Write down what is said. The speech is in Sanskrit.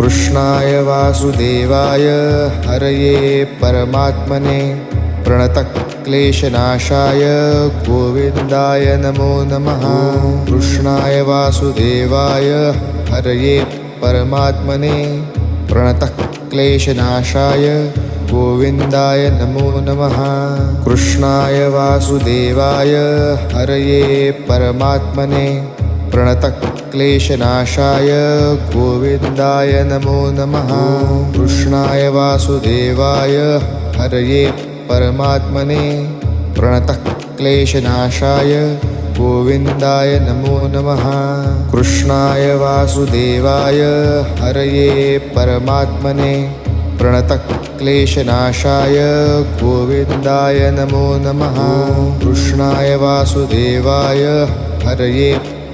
कृष्णाय वासुदेवाय हरये परमात्मने प्रणतक्लेशनाशाय गोविन्दाय नमो नमः। कृष्णाय वासुदेवाय हरये परमात्मने प्रणतक्लेशनाशाय गोविन्दाय नमो नमः। कृष्णाय वासुदेवाय हरये परमात्मने प्रणतक्लेशनाशाय गोविन्दाय नमो नमः। कृष्णाय वासुदेवाय हरये परमात्मने प्रणतक्लेशनाशाय गोविन्दाय नमो नमः। कृष्णाय वासुदेवाय हरये परमात्मने प्रणतक्लेशनाशाय गोविन्दाय नमो नमः। कृष्णाय वासुदेवाय हरये